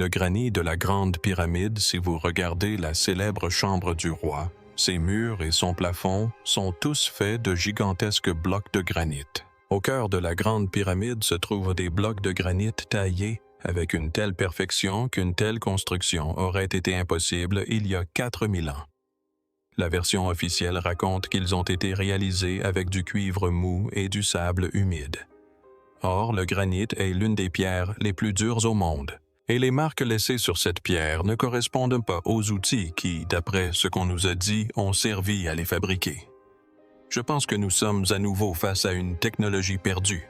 Le granit de la Grande Pyramide, si vous regardez la célèbre chambre du roi, ses murs et son plafond sont tous faits de gigantesques blocs de granit. Au cœur de la Grande Pyramide se trouvent des blocs de granit taillés avec une telle perfection qu'une telle construction aurait été impossible il y a 4000 ans. La version officielle raconte qu'ils ont été réalisés avec du cuivre mou et du sable humide. Or, le granit est l'une des pierres les plus dures au monde, et les marques laissées sur cette pierre ne correspondent pas aux outils qui, d'après ce qu'on nous a dit, ont servi à les fabriquer. Je pense que nous sommes à nouveau face à une technologie perdue.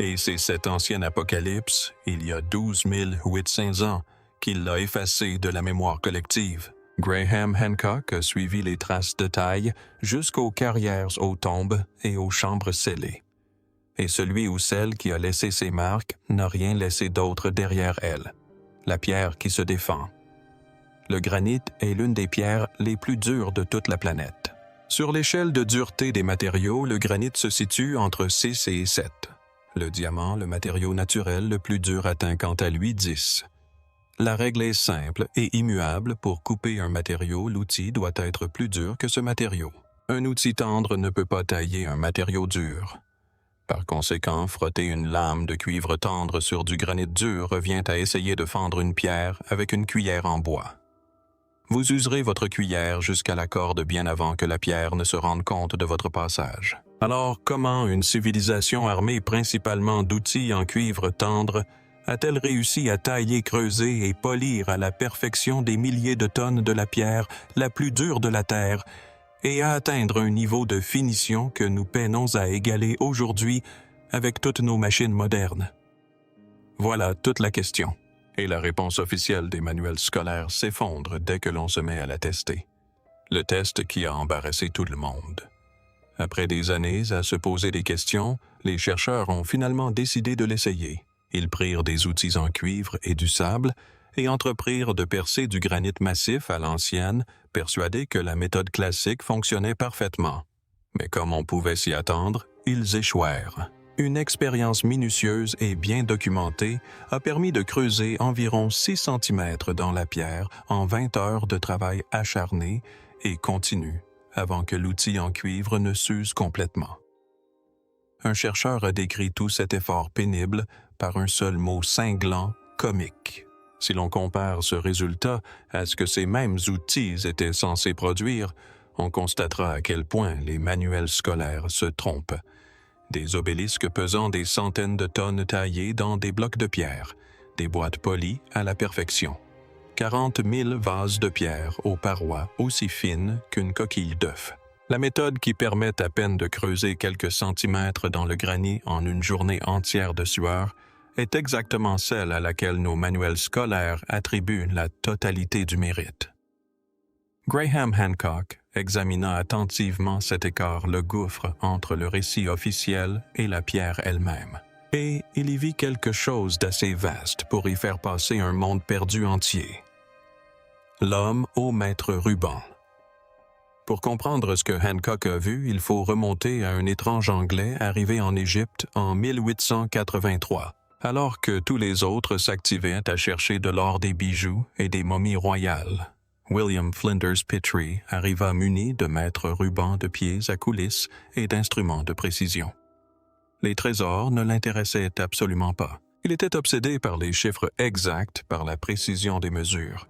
Et c'est cet ancien apocalypse, il y a 12 800 ans, qui l'a effacé de la mémoire collective. Graham Hancock a suivi les traces de taille jusqu'aux carrières aux tombes et aux chambres scellées. Et celui ou celle qui a laissé ses marques n'a rien laissé d'autre derrière elle. La pierre qui se défend. Le granit est l'une des pierres les plus dures de toute la planète. Sur l'échelle de dureté des matériaux, le granit se situe entre 6 et 7. Le diamant, le matériau naturel le plus dur, atteint quant à lui 10. La règle est simple et immuable. Pour couper un matériau, l'outil doit être plus dur que ce matériau. Un outil tendre ne peut pas tailler un matériau dur. Par conséquent, frotter une lame de cuivre tendre sur du granit dur revient à essayer de fendre une pierre avec une cuillère en bois. Vous userez votre cuillère jusqu'à la corde bien avant que la pierre ne se rende compte de votre passage. Alors, comment une civilisation armée principalement d'outils en cuivre tendre a-t-elle réussi à tailler, creuser et polir à la perfection des milliers de tonnes de la pierre la plus dure de la Terre et à atteindre un niveau de finition que nous peinons à égaler aujourd'hui avec toutes nos machines modernes? Voilà toute la question. Et la réponse officielle des manuels scolaires s'effondre dès que l'on se met à la tester. Le test qui a embarrassé tout le monde. Après des années à se poser des questions, les chercheurs ont finalement décidé de l'essayer. Ils prirent des outils en cuivre et du sable et entreprirent de percer du granit massif à l'ancienne, persuadés que la méthode classique fonctionnait parfaitement. Mais comme on pouvait s'y attendre, ils échouèrent. Une expérience minutieuse et bien documentée a permis de creuser environ 6 cm dans la pierre en 20 heures de travail acharné et continu avant que l'outil en cuivre ne s'use complètement. Un chercheur a décrit tout cet effort pénible par un seul mot cinglant, comique. Si l'on compare ce résultat à ce que ces mêmes outils étaient censés produire, on constatera à quel point les manuels scolaires se trompent. Des obélisques pesant des centaines de tonnes taillées dans des blocs de pierre, des boîtes polies à la perfection. 40 000 vases de pierre aux parois aussi fines qu'une coquille d'œuf. La méthode qui permet à peine de creuser quelques centimètres dans le granit en une journée entière de sueur est exactement celle à laquelle nos manuels scolaires attribuent la totalité du mérite. Graham Hancock examina attentivement cet écart, le gouffre entre le récit officiel et la pierre elle-même. Et il y vit quelque chose d'assez vaste pour y faire passer un monde perdu entier. L'homme au maître ruban. Pour comprendre ce que Hancock a vu, il faut remonter à un étrange Anglais arrivé en Égypte en 1883, alors que tous les autres s'activaient à chercher de l'or, des bijoux et des momies royales. William Flinders Petrie arriva muni de maîtres rubans de pieds à coulisses et d'instruments de précision. Les trésors ne l'intéressaient absolument pas. Il était obsédé par les chiffres exacts, par la précision des mesures.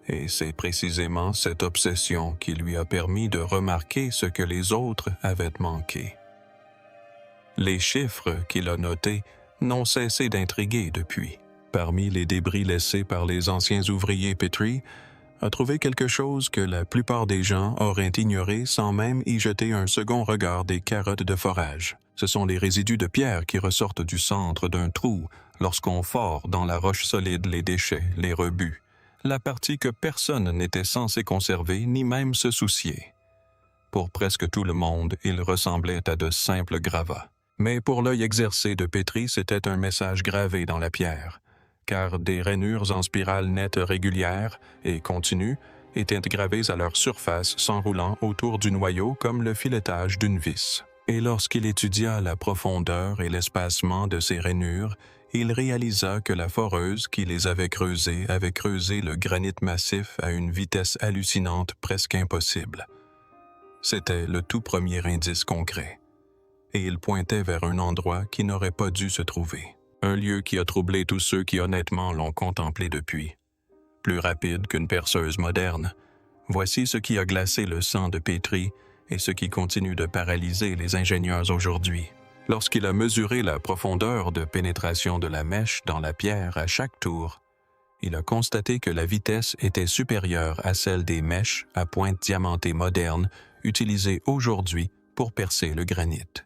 Et c'est précisément cette obsession qui lui a permis de remarquer ce que les autres avaient manqué. Les chiffres qu'il a notés n'ont cessé d'intriguer depuis. Parmi les débris laissés par les anciens ouvriers, Petrie a trouvé quelque chose que la plupart des gens auraient ignoré sans même y jeter un second regard des carottes de forage. Ce sont les résidus de pierre qui ressortent du centre d'un trou lorsqu'on fore dans la roche solide les déchets, les rebuts, la partie que personne n'était censé conserver ni même se soucier. Pour presque tout le monde, ils ressemblaient à de simples gravats. Mais pour l'œil exercé de Petrie, c'était un message gravé dans la pierre, car des rainures en spirale nette régulières et continues étaient gravées à leur surface s'enroulant autour du noyau comme le filetage d'une vis. Et lorsqu'il étudia la profondeur et l'espacement de ces rainures, il réalisa que la foreuse qui les avait creusés avait creusé le granit massif à une vitesse hallucinante presque impossible. C'était le tout premier indice concret, et il pointait vers un endroit qui n'aurait pas dû se trouver. Un lieu qui a troublé tous ceux qui honnêtement l'ont contemplé depuis. Plus rapide qu'une perceuse moderne, voici ce qui a glacé le sang de Petrie et ce qui continue de paralyser les ingénieurs aujourd'hui. Lorsqu'il a mesuré la profondeur de pénétration de la mèche dans la pierre à chaque tour, il a constaté que la vitesse était supérieure à celle des mèches à pointe diamantée modernes utilisées aujourd'hui pour percer le granit.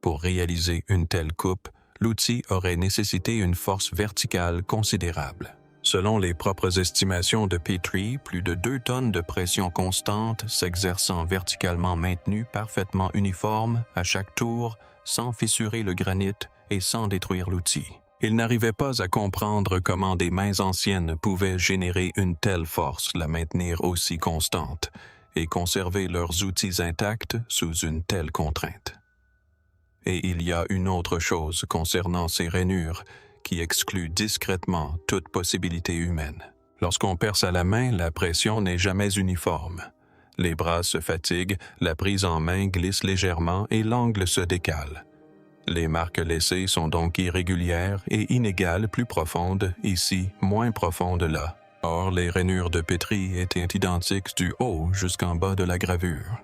Pour réaliser une telle coupe, l'outil aurait nécessité une force verticale considérable. Selon les propres estimations de Petrie, plus de 2 tonnes de pression constante s'exerçant verticalement maintenue parfaitement uniforme à chaque tour, sans fissurer le granit et sans détruire l'outil. Il n'arrivait pas à comprendre comment des mains anciennes pouvaient générer une telle force, la maintenir aussi constante, et conserver leurs outils intacts sous une telle contrainte. Et il y a une autre chose concernant ces rainures qui exclut discrètement toute possibilité humaine. Lorsqu'on perce à la main, la pression n'est jamais uniforme. Les bras se fatiguent, la prise en main glisse légèrement et l'angle se décale. Les marques laissées sont donc irrégulières et inégales, plus profondes ici, moins profondes là. Or, les rainures de Petrie étaient identiques du haut jusqu'en bas de la gravure.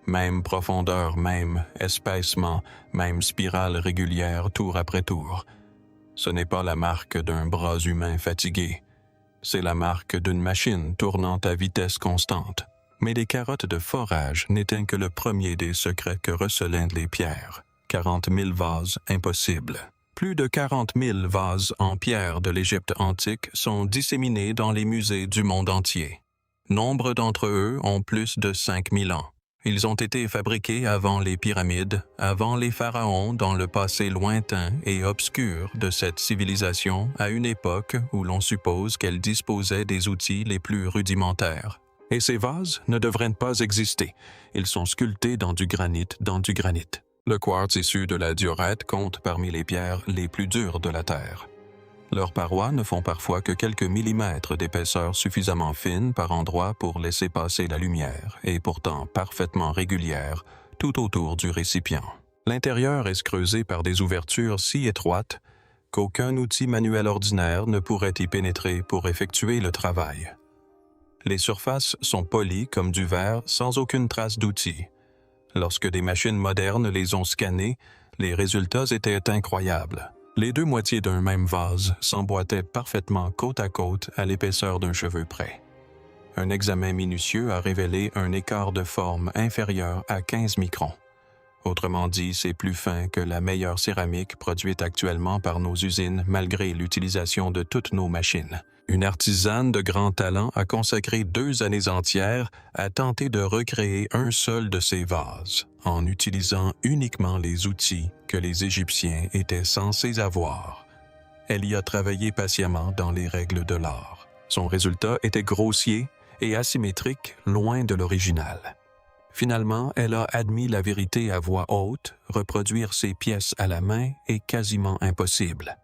Même profondeur, même espacement, même spirale régulière tour après tour. Ce n'est pas la marque d'un bras humain fatigué. C'est la marque d'une machine tournant à vitesse constante. Mais les carottes de forage n'étaient que le premier des secrets que recelaient les pierres. 40 000 vases impossibles. Plus de 40 000 vases en pierre de l'Égypte antique sont disséminés dans les musées du monde entier. Nombre d'entre eux ont plus de 5 000 ans. Ils ont été fabriqués avant les pyramides, avant les pharaons dans le passé lointain et obscur de cette civilisation à une époque où l'on suppose qu'elle disposait des outils les plus rudimentaires. Et ces vases ne devraient pas exister. Ils sont sculptés dans du granit. Le quartz issu de la diorite compte parmi les pierres les plus dures de la Terre. Leurs parois ne font parfois que quelques millimètres d'épaisseur suffisamment fine par endroits pour laisser passer la lumière et pourtant parfaitement régulière tout autour du récipient. L'intérieur est creusé par des ouvertures si étroites qu'aucun outil manuel ordinaire ne pourrait y pénétrer pour effectuer le travail. Les surfaces sont polies comme du verre sans aucune trace d'outil. Lorsque des machines modernes les ont scannées, les résultats étaient incroyables. Les 2 moitiés d'un même vase s'emboîtaient parfaitement côte à côte à l'épaisseur d'un cheveu près. Un examen minutieux a révélé un écart de forme inférieur à 15 microns. Autrement dit, c'est plus fin que la meilleure céramique produite actuellement par nos usines malgré l'utilisation de toutes nos machines. Une artisane de grand talent a consacré 2 années entières à tenter de recréer un seul de ces vases, en utilisant uniquement les outils que les Égyptiens étaient censés avoir. Elle y a travaillé patiemment dans les règles de l'art. Son résultat était grossier et asymétrique, loin de l'original. Finalement, elle a admis la vérité à voix haute, reproduire ces pièces à la main est quasiment impossible.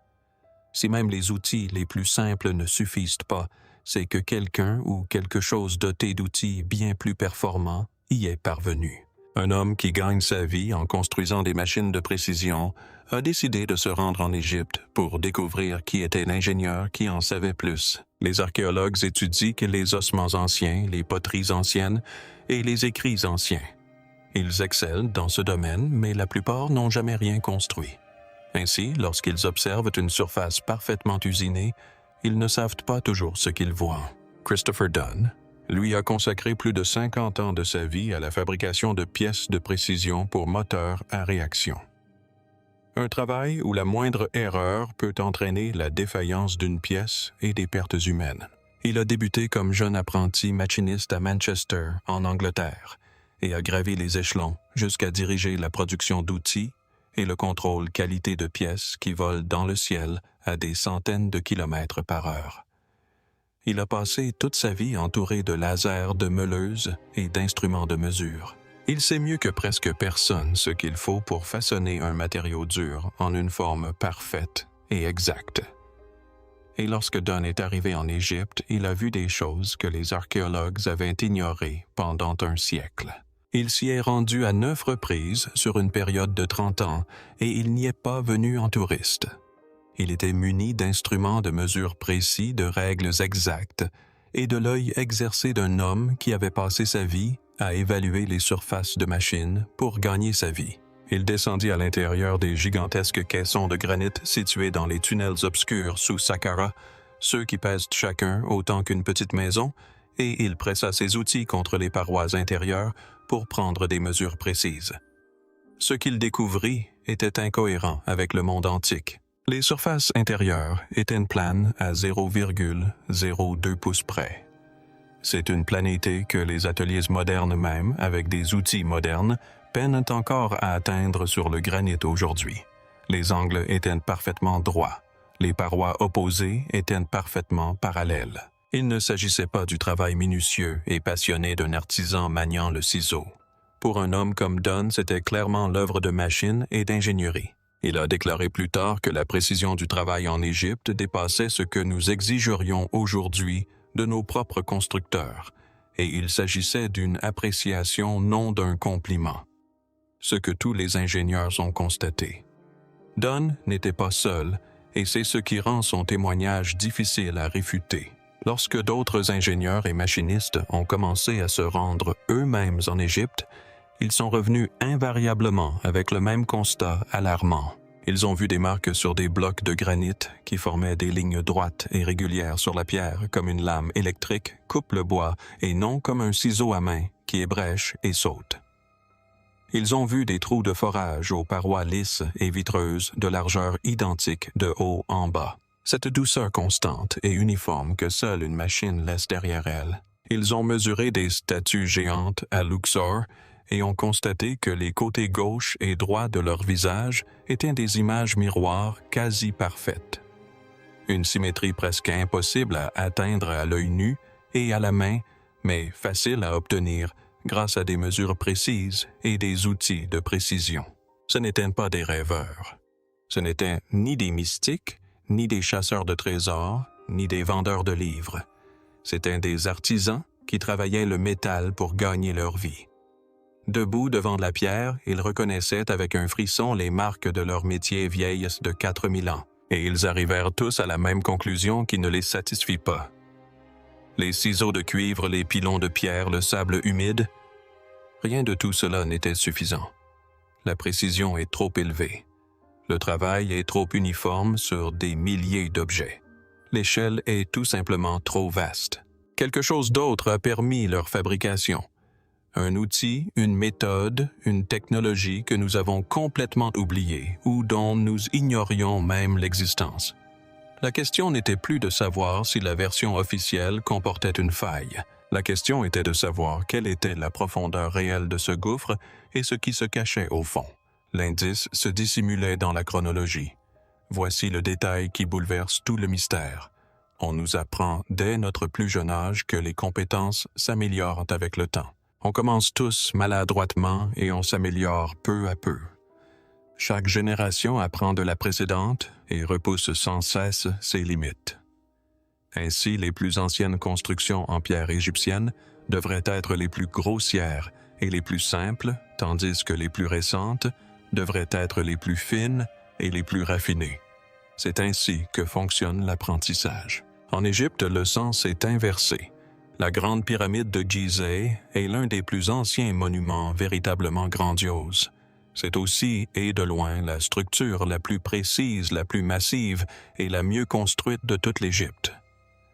Si même les outils les plus simples ne suffisent pas, c'est que quelqu'un ou quelque chose doté d'outils bien plus performants y est parvenu. Un homme qui gagne sa vie en construisant des machines de précision a décidé de se rendre en Égypte pour découvrir qui était l'ingénieur qui en savait plus. Les archéologues étudient les ossements anciens, les poteries anciennes et les écrits anciens. Ils excellent dans ce domaine, mais la plupart n'ont jamais rien construit. Ainsi, lorsqu'ils observent une surface parfaitement usinée, ils ne savent pas toujours ce qu'ils voient. Christopher Dunn, lui, a consacré plus de 50 ans de sa vie à la fabrication de pièces de précision pour moteurs à réaction. Un travail où la moindre erreur peut entraîner la défaillance d'une pièce et des pertes humaines. Il a débuté comme jeune apprenti machiniste à Manchester, en Angleterre, et a gravi les échelons jusqu'à diriger la production d'outils et le contrôle qualité de pièces qui volent dans le ciel à des centaines de kilomètres par heure. Il a passé toute sa vie entouré de lasers, de meuleuses et d'instruments de mesure. Il sait mieux que presque personne ce qu'il faut pour façonner un matériau dur en une forme parfaite et exact. Et lorsque Don est arrivé en Égypte, il a vu des choses que les archéologues avaient ignorées pendant un siècle. Il s'y est rendu à 9 reprises sur une période de 30 ans et il n'y est pas venu en touriste. Il était muni d'instruments de mesure précis, de règles exactes et de l'œil exercé d'un homme qui avait passé sa vie à évaluer les surfaces de machines pour gagner sa vie. Il descendit à l'intérieur des gigantesques caissons de granit situés dans les tunnels obscurs sous Saqqara, ceux qui pèsent chacun autant qu'une petite maison, et il pressa ses outils contre les parois intérieures pour prendre des mesures précises. Ce qu'il découvrit était incohérent avec le monde antique. Les surfaces intérieures étaient planes à 0,02 pouces près. C'est une planité que les ateliers modernes même, avec des outils modernes, peinent encore à atteindre sur le granit aujourd'hui. Les angles étaient parfaitement droits. Les parois opposées étaient parfaitement parallèles. Il ne s'agissait pas du travail minutieux et passionné d'un artisan maniant le ciseau. Pour un homme comme Don, c'était clairement l'œuvre de machine et d'ingénierie. Il a déclaré plus tard que la précision du travail en Égypte dépassait ce que nous exigerions aujourd'hui de nos propres constructeurs, et il s'agissait d'une appréciation, non d'un compliment. Ce que tous les ingénieurs ont constaté. Don n'était pas seul, et c'est ce qui rend son témoignage difficile à réfuter. Lorsque d'autres ingénieurs et machinistes ont commencé à se rendre eux-mêmes en Égypte, ils sont revenus invariablement avec le même constat alarmant. Ils ont vu des marques sur des blocs de granit qui formaient des lignes droites et régulières sur la pierre comme une lame électrique coupe le bois et non comme un ciseau à main qui ébrèche et saute. Ils ont vu des trous de forage aux parois lisses et vitreuses de largeur identique de haut en bas. Cette douceur constante et uniforme que seule une machine laisse derrière elle. Ils ont mesuré des statues géantes à Luxor et ont constaté que les côtés gauche et droit de leur visage étaient des images miroirs quasi parfaites. Une symétrie presque impossible à atteindre à l'œil nu et à la main, mais facile à obtenir grâce à des mesures précises et des outils de précision. Ce n'étaient pas des rêveurs. Ce n'étaient ni des mystiques, ni des chasseurs de trésors, ni des vendeurs de livres. C'étaient des artisans qui travaillaient le métal pour gagner leur vie. Debout devant la pierre, ils reconnaissaient avec un frisson les marques de leur métier vieilles de 4000 ans, et ils arrivèrent tous à la même conclusion qui ne les satisfit pas. Les ciseaux de cuivre, les pilons de pierre, le sable humide, rien de tout cela n'était suffisant. La précision est trop élevée. Le travail est trop uniforme sur des milliers d'objets. L'échelle est tout simplement trop vaste. Quelque chose d'autre a permis leur fabrication. Un outil, une méthode, une technologie que nous avons complètement oubliée ou dont nous ignorions même l'existence. La question n'était plus de savoir si la version officielle comportait une faille. La question était de savoir quelle était la profondeur réelle de ce gouffre et ce qui se cachait au fond. L'indice se dissimulait dans la chronologie. Voici le détail qui bouleverse tout le mystère. On nous apprend dès notre plus jeune âge que les compétences s'améliorent avec le temps. On commence tous maladroitement et on s'améliore peu à peu. Chaque génération apprend de la précédente et repousse sans cesse ses limites. Ainsi, les plus anciennes constructions en pierre égyptienne devraient être les plus grossières et les plus simples, tandis que les plus récentes devraient être les plus fines et les plus raffinées. C'est ainsi que fonctionne l'apprentissage. En Égypte, le sens est inversé. La grande pyramide de Gizeh est l'un des plus anciens monuments véritablement grandioses. C'est aussi, et de loin, la structure la plus précise, la plus massive et la mieux construite de toute l'Égypte.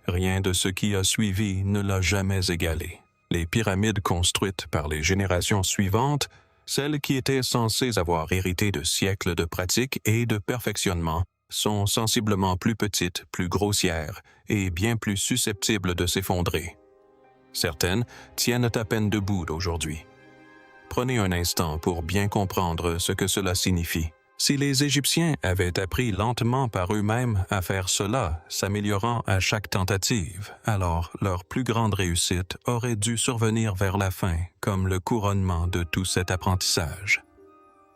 Rien de ce qui a suivi ne l'a jamais égalé. Les pyramides construites par les générations suivantes, celles qui étaient censées avoir hérité de siècles de pratique et de perfectionnement, sont sensiblement plus petites, plus grossières et bien plus susceptibles de s'effondrer. Certaines tiennent à peine debout aujourd'hui. Prenez un instant pour bien comprendre ce que cela signifie. Si les Égyptiens avaient appris lentement par eux-mêmes à faire cela, s'améliorant à chaque tentative, alors leur plus grande réussite aurait dû survenir vers la fin, comme le couronnement de tout cet apprentissage.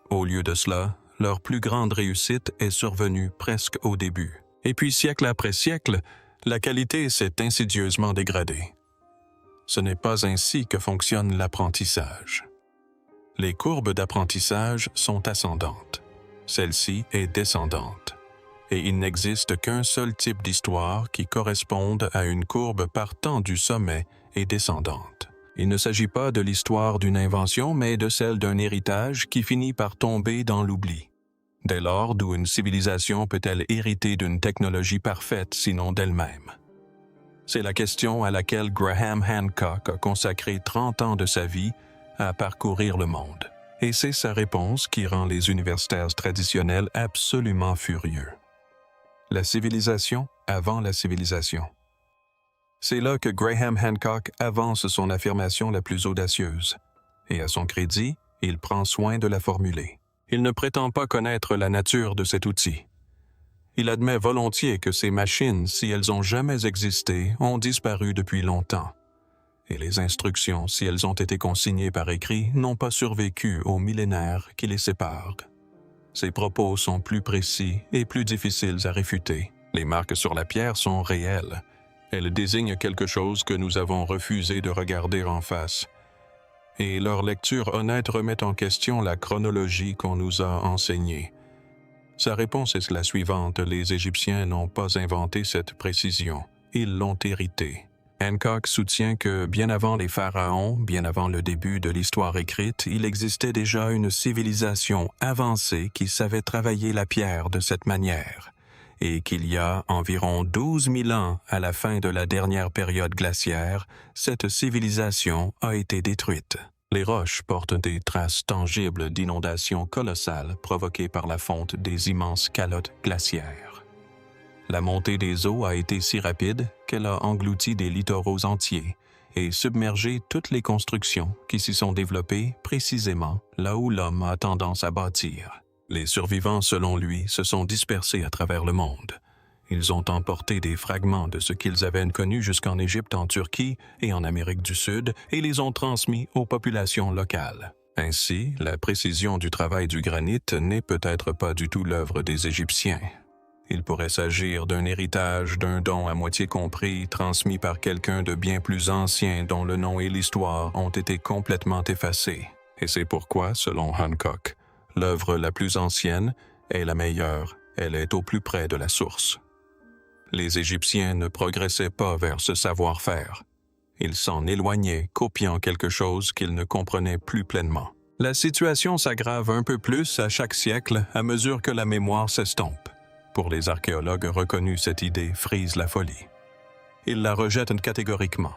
Au lieu de cela, leur plus grande réussite est survenue presque au début. Et puis siècle après siècle, la qualité s'est insidieusement dégradée. Ce n'est pas ainsi que fonctionne l'apprentissage. Les courbes d'apprentissage sont ascendantes. Celle-ci est descendante. Et il n'existe qu'un seul type d'histoire qui corresponde à une courbe partant du sommet et descendante. Il ne s'agit pas de l'histoire d'une invention, mais de celle d'un héritage qui finit par tomber dans l'oubli. Dès lors, d'où une civilisation peut-elle hériter d'une technologie parfaite, sinon d'elle-même? C'est la question à laquelle Graham Hancock a consacré 30 ans de sa vie à parcourir le monde. Et c'est sa réponse qui rend les universitaires traditionnels absolument furieux. La civilisation avant la civilisation. C'est là que Graham Hancock avance son affirmation la plus audacieuse. Et à son crédit, il prend soin de la formuler. Il ne prétend pas connaître la nature de cet outil. Il admet volontiers que ces machines, si elles ont jamais existé, ont disparu depuis longtemps. Et les instructions, si elles ont été consignées par écrit, n'ont pas survécu aux millénaires qui les séparent. Ses propos sont plus précis et plus difficiles à réfuter. Les marques sur la pierre sont réelles. Elles désignent quelque chose que nous avons refusé de regarder en face. Et leur lecture honnête remet en question la chronologie qu'on nous a enseignée. Sa réponse est la suivante: les Égyptiens n'ont pas inventé cette précision, ils l'ont héritée. Hancock soutient que bien avant les pharaons, bien avant le début de l'histoire écrite, il existait déjà une civilisation avancée qui savait travailler la pierre de cette manière, et qu'il y a environ 12 000 ans à la fin de la dernière période glaciaire, cette civilisation a été détruite. Les roches portent des traces tangibles d'inondations colossales provoquées par la fonte des immenses calottes glaciaires. La montée des eaux a été si rapide qu'elle a englouti des littoraux entiers et submergé toutes les constructions qui s'y sont développées précisément là où l'homme a tendance à bâtir. Les survivants, selon lui, se sont dispersés à travers le monde. Ils ont emporté des fragments de ce qu'ils avaient connu jusqu'en Égypte, en Turquie et en Amérique du Sud et les ont transmis aux populations locales. Ainsi, la précision du travail du granit n'est peut-être pas du tout l'œuvre des Égyptiens. Il pourrait s'agir d'un héritage, d'un don à moitié compris, transmis par quelqu'un de bien plus ancien dont le nom et l'histoire ont été complètement effacés. Et c'est pourquoi, selon Hancock, l'œuvre la plus ancienne est la meilleure, elle est au plus près de la source. Les Égyptiens ne progressaient pas vers ce savoir-faire. Ils s'en éloignaient, copiant quelque chose qu'ils ne comprenaient plus pleinement. La situation s'aggrave un peu plus à chaque siècle à mesure que la mémoire s'estompe. Pour les archéologues reconnus, cette idée frise la folie. Ils la rejettent catégoriquement.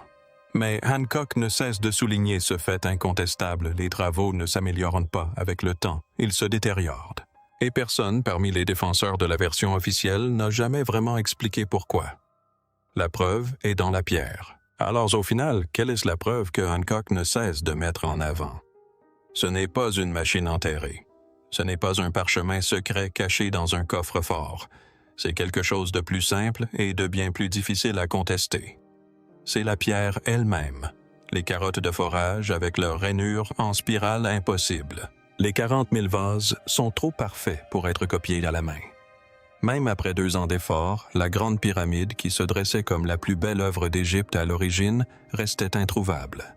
Mais Hancock ne cesse de souligner ce fait incontestable: les travaux ne s'améliorent pas avec le temps, ils se détériorent. Et personne parmi les défenseurs de la version officielle n'a jamais vraiment expliqué pourquoi. La preuve est dans la pierre. Alors au final, quelle est la preuve que Hancock ne cesse de mettre en avant? Ce n'est pas une machine enterrée. Ce n'est pas un parchemin secret caché dans un coffre-fort. C'est quelque chose de plus simple et de bien plus difficile à contester. C'est la pierre elle-même, les carottes de forage avec leur rainure en spirale impossible. Les 40 000 vases sont trop parfaits pour être copiés à la main. Même après 2 ans d'efforts, la grande pyramide, qui se dressait comme la plus belle œuvre d'Égypte à l'origine, restait introuvable.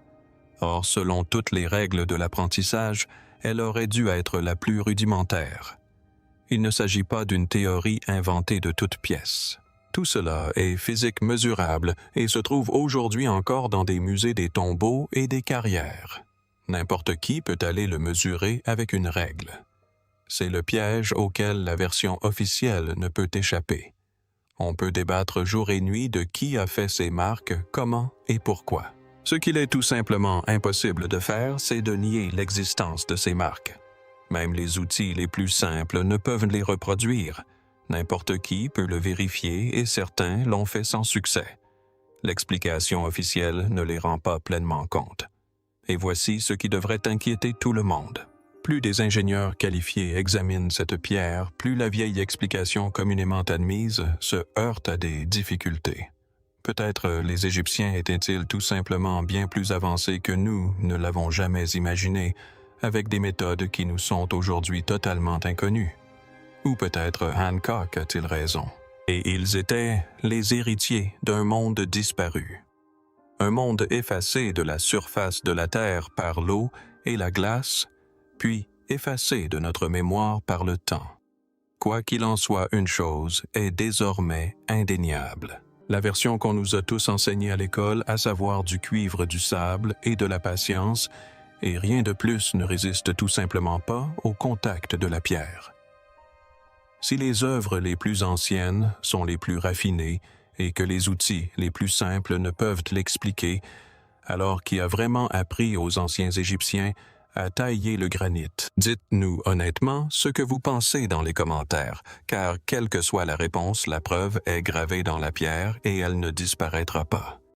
Or, selon toutes les règles de l'apprentissage, elle aurait dû être la plus rudimentaire. Il ne s'agit pas d'une théorie inventée de toutes pièces. Tout cela est physique mesurable et se trouve aujourd'hui encore dans des musées des tombeaux et des carrières. N'importe qui peut aller le mesurer avec une règle. C'est le piège auquel la version officielle ne peut échapper. On peut débattre jour et nuit de qui a fait ces marques, comment et pourquoi. Ce qu'il est tout simplement impossible de faire, c'est de nier l'existence de ces marques. Même les outils les plus simples ne peuvent les reproduire. N'importe qui peut le vérifier et certains l'ont fait sans succès. L'explication officielle ne les rend pas pleinement compte. Et voici ce qui devrait inquiéter tout le monde. Plus des ingénieurs qualifiés examinent cette pierre, plus la vieille explication communément admise se heurte à des difficultés. Peut-être les Égyptiens étaient-ils tout simplement bien plus avancés que nous ne l'avons jamais imaginé, avec des méthodes qui nous sont aujourd'hui totalement inconnues. Ou peut-être Hancock a-t-il raison. Et ils étaient les héritiers d'un monde disparu. Un monde effacé de la surface de la Terre par l'eau et la glace, puis effacé de notre mémoire par le temps. Quoi qu'il en soit, une chose est désormais indéniable. La version qu'on nous a tous enseignée à l'école, à savoir du cuivre, du sable et de la patience, et rien de plus ne résiste tout simplement pas au contact de la pierre. Si les œuvres les plus anciennes sont les plus raffinées et que les outils les plus simples ne peuvent l'expliquer, alors qui a vraiment appris aux anciens Égyptiens à tailler le granit? Dites-nous honnêtement ce que vous pensez dans les commentaires, car quelle que soit la réponse, la preuve est gravée dans la pierre et elle ne disparaîtra pas.